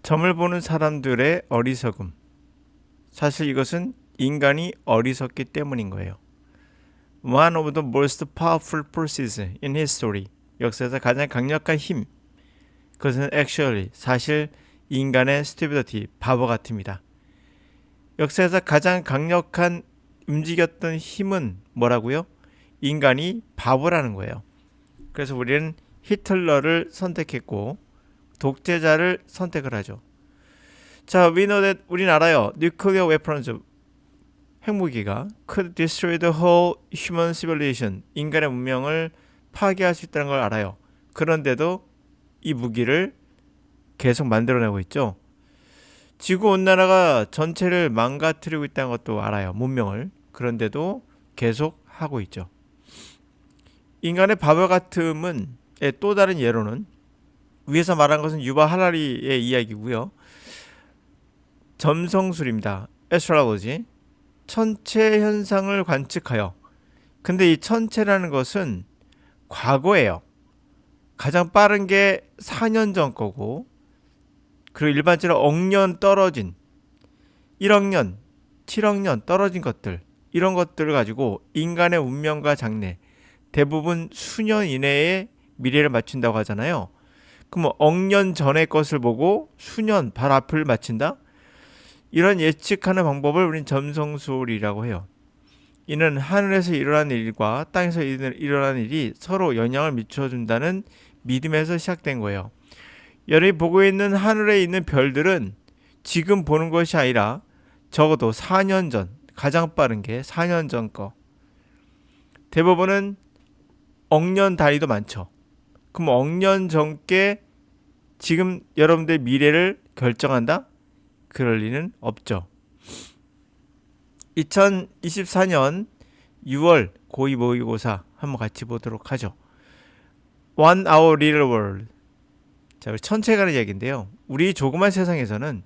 점을 보는 사람들의 어리석음. 사실 이것은 인간이 어리석기 때문인 거예요. One of the most powerful forces in history. 역사에서 가장 강력한 힘. 그것은 actually, 사실 인간의 stupidity, 바보 같음이다. 역사에서 가장 강력한 움직였던 힘은 뭐라고요? 인간이 바보라는 거예요. 그래서 우리는 히틀러를 선택했고 독재자를 선택을 하죠. 자, we know that 우린 알아요. Nuclear weapons, 핵무기가 could destroy the whole human civilization, 인간의 문명을 파괴할 수 있다는 걸 알아요. 그런데도 이 무기를 계속 만들어내고 있죠. 지구온난화가 전체를 망가뜨리고 있다는 것도 알아요. 문명을. 그런데도 계속 하고 있죠. 인간의 바보 같음은 또 다른 예로는 위에서 말한 것은 유바 하라리의 이야기고요. 점성술입니다. astrology. 천체 현상을 관측하여. 근데 이 천체라는 것은 과거예요. 가장 빠른 게 4년 전 거고, 그리고 일반적으로 억년 떨어진 1억 년, 7억 년 떨어진 것들, 이런 것들을 가지고 인간의 운명과 장래, 대부분 수년 이내에 미래를 맞춘다고 하잖아요. 그럼 억년 전의 것을 보고 수년 바로 앞을 맞춘다? 이런 예측하는 방법을 우린 점성술이라고 해요. 이는 하늘에서 일어나는 일과 땅에서 일어나는 일이 서로 영향을 미쳐준다는 믿음에서 시작된 거예요. 여러분이 보고 있는 하늘에 있는 별들은 지금 보는 것이 아니라 적어도 4년 전, 가장 빠른 게 4년 전 거. 대부분은 억년 단위도 많죠. 그럼 억년 전께 지금 여러분들의 미래를 결정한다? 그럴 리는 없죠. 2024년 6월 고2 모의고사 한번 같이 보도록 하죠. One Hour Little World. 자, 우리 천체 가는 이야기인데요. 우리 조그만 세상에서는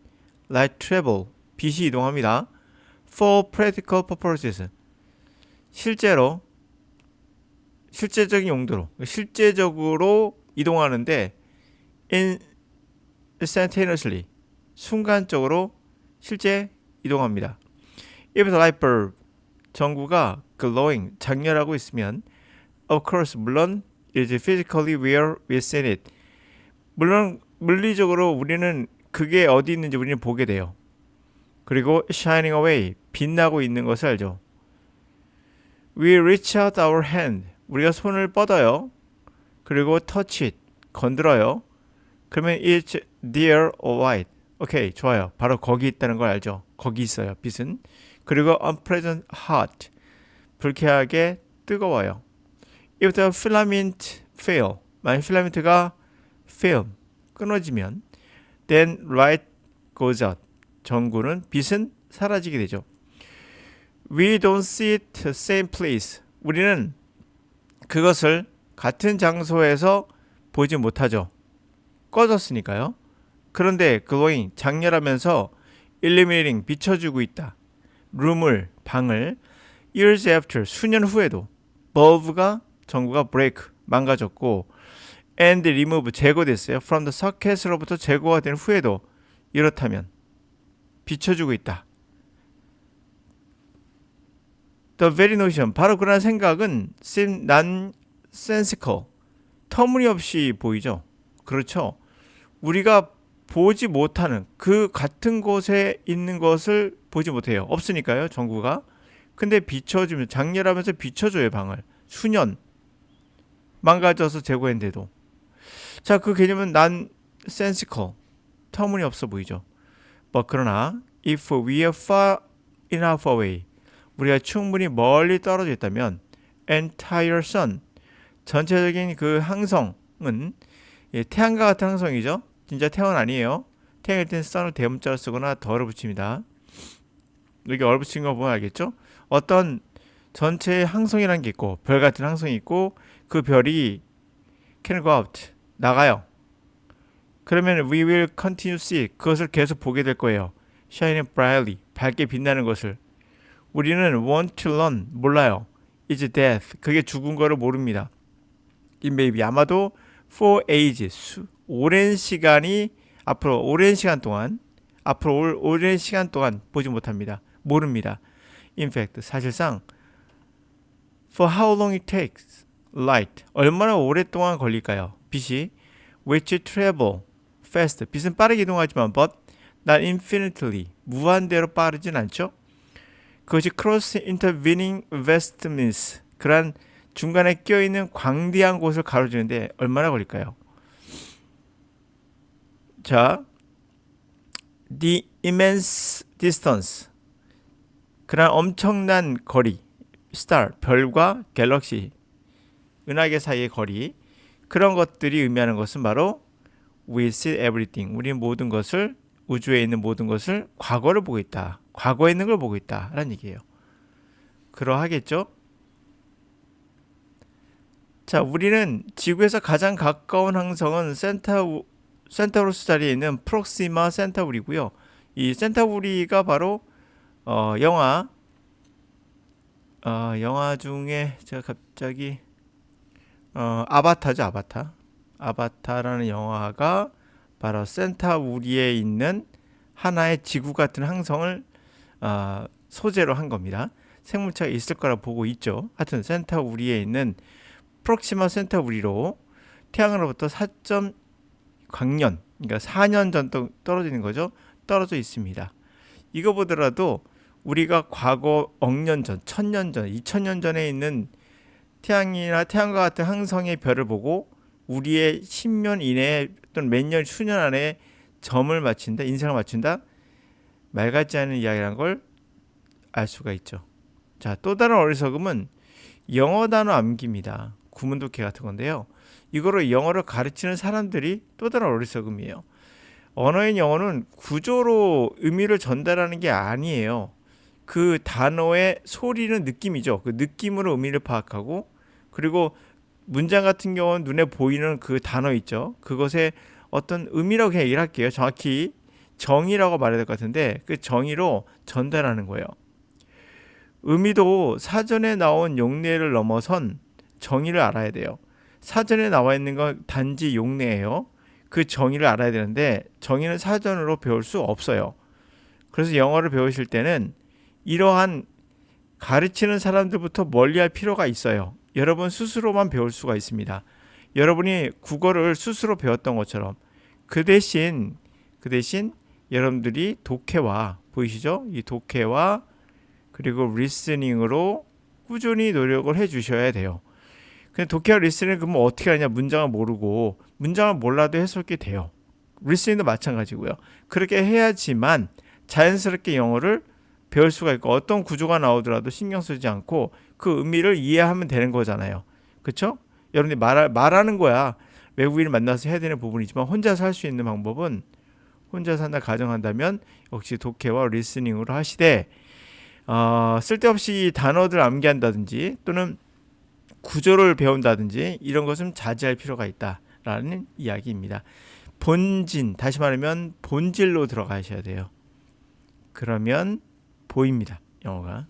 light travel, 빛이 이동합니다. For practical purposes. 실제적인 용도로, 실제적으로 이동하는데 instantaneously, 순간적으로 실제 이동합니다. If the light bulb, 전구가 glowing, 장렬하고 있으면 of course, 물론 it is physically where we see it. 물론 물리적으로 우리는 그게 어디 있는지 우리는 보게 돼요. 그리고 shining away, 빛나고 있는 것을 알죠. We reach out our hand, 우리가 손을 뻗어요. 그리고 touch it, 건드려요. 그러면 it's there or white. 오케이, 좋아요. 바로 거기 있다는 걸 알죠. 거기 있어요, 빛은. 그리고 unpleasant hot, 불쾌하게 뜨거워요. If the filament fail, 만약 필라멘트가 fail, 끊어지면 then light goes out, 전구는 빛은 사라지게 되죠. We don't see it the same place, 우리는 그것을 같은 장소에서 보지 못하죠. 꺼졌으니까요. 그런데 glowing, 장렬하면서 illuminating, 비춰주고 있다. 룸을, 방을 years after, 수년 후에도 bulb가, 전구가 break, 망가졌고 and remove, 제거됐어요. from the socket로부터 제거가 된 후에도 이렇다면 비춰주고 있다. The very notion, 바로 그런 생각은 seem nonsensical, 터무니없이 보이죠. 그렇죠. 우리가 보지 못하는 그 같은 곳에 있는 것을 보지 못해요. 없으니까요, 전구가. 근데 비춰주면, 장렬하면서 비춰줘요, 방을. 수년 망가져서 제거했는데도. 자, 그 개념은 nonsensical, 터무니없어 보이죠. 그러나 if we are far enough away, 우리가 충분히 멀리 떨어져 있다면 entire sun, 전체적인 그 항성은 태양과 같은 항성이죠. 진짜 태양은 아니에요. 태양일 때는 sun을 대문자로 쓰거나 덜을 붙입니다. 여기 얼 붙인 거 보면 알겠죠? 어떤 전체의 항성이라는 게 있고 별 같은 항성이 있고 그 별이 can go out, 나가요. 그러면 we will continue to see, 그것을 계속 보게 될 거예요. shining brightly, 밝게 빛나는 것을. 우리는 want to learn, 몰라요. is death, 그게 죽은 거를 모릅니다. it may be, 아마도 for ages, 오랜 시간이 앞으로 오랜 시간 동안 보지 못합니다. 모릅니다. In fact, 사실상 for how long it takes light, 얼마나 오랫동안 걸릴까요? 빛이 which travel fast, 빛은 빠르게 이동하지만 but not infinitely, 무한대로 빠르진 않죠. 그것이 cross intervening vastness, 그런 중간에 껴있는 광대한 곳을 가로지르는데 얼마나 걸릴까요? 자, the immense distance, 그런 엄청난 거리, star, 별과 갤럭시, 은하계 사이의 거리, 그런 것들이 의미하는 것은 바로 we see everything, 우리는 모든 것을, 우주에 있는 모든 것을 과거를 보고 있다, 과거에 있는 걸 보고 있다 라는 얘기예요. 그러하겠죠? 자, 우리는 지구에서 가장 가까운 행성은 센타우루스 자리에 있는 프록시마 센타우리고요. 이 센타우리가 바로 영화 중에 제가 갑자기 아바타죠, 아바타라는 영화가 바로 센타우리에 있는 하나의 지구 같은 행성을 소재로 한 겁니다. 생물체가 있을 거라 보고 있죠. 하여튼 센타우리에 있는 프록시마 센타우리로 태양으로부터 4점 광년, 그러니까 4년 전 떨어지는 거죠. 떨어져 있습니다. 이거 보더라도 우리가 과거 억년 전, 1000년 전, 2000년 전에 있는 태양이나 태양과 같은 행성의 별을 보고 우리의 10년 이내에 또는 몇 년, 수년 안에 점을 맞춘다, 인생을 맞춘다, 말 같지 않은 이야기라는 걸 알 수가 있죠. 자, 또 다른 어리석음은 영어 단어 암기입니다. 구문독해 같은 건데요. 이거로 영어를 가르치는 사람들이 또 다른 어리석음이에요. 언어인 영어는 구조로 의미를 전달하는 게 아니에요. 그 단어의 소리는 느낌이죠. 그 느낌으로 의미를 파악하고, 그리고 문장 같은 경우는 눈에 보이는 그 단어 있죠. 그것의 어떤 의미라고 그냥 얘기를 할게요. 정확히 정의라고 말해야 될 것 같은데 그 정의로 전달하는 거예요. 의미도 사전에 나온 용례를 넘어선 정의를 알아야 돼요. 사전에 나와 있는 건 단지 용례예요. 그 정의를 알아야 되는데 정의는 사전으로 배울 수 없어요. 그래서 영어를 배우실 때는 이러한 가르치는 사람들부터 멀리할 필요가 있어요. 여러분 스스로만 배울 수가 있습니다. 여러분이 국어를 스스로 배웠던 것처럼 그 대신 여러분들이 독해와, 보이시죠? 이 독해와 그리고 리스닝으로 꾸준히 노력을 해주셔야 돼요. 근데 독해와 리스닝을 그러면 어떻게 하냐? 문장을 모르고, 문장을 몰라도 해석이 돼요. 리스닝도 마찬가지고요. 그렇게 해야지만 자연스럽게 영어를 배울 수가 있고, 어떤 구조가 나오더라도 신경 쓰지 않고 그 의미를 이해하면 되는 거잖아요. 그렇죠? 여러분이 말하는 거야. 외국인을 만나서 해야 되는 부분이지만 혼자서 할 수 있는 방법은, 혼자서 한다 가정한다면 역시 독해와 리스닝으로 하시되, 쓸데없이 단어들 암기한다든지 또는 구조를 배운다든지 이런 것은 자제할 필요가 있다라는 이야기입니다. 본진, 다시 말하면 본질로 들어가셔야 돼요. 그러면 보입니다, 영어가.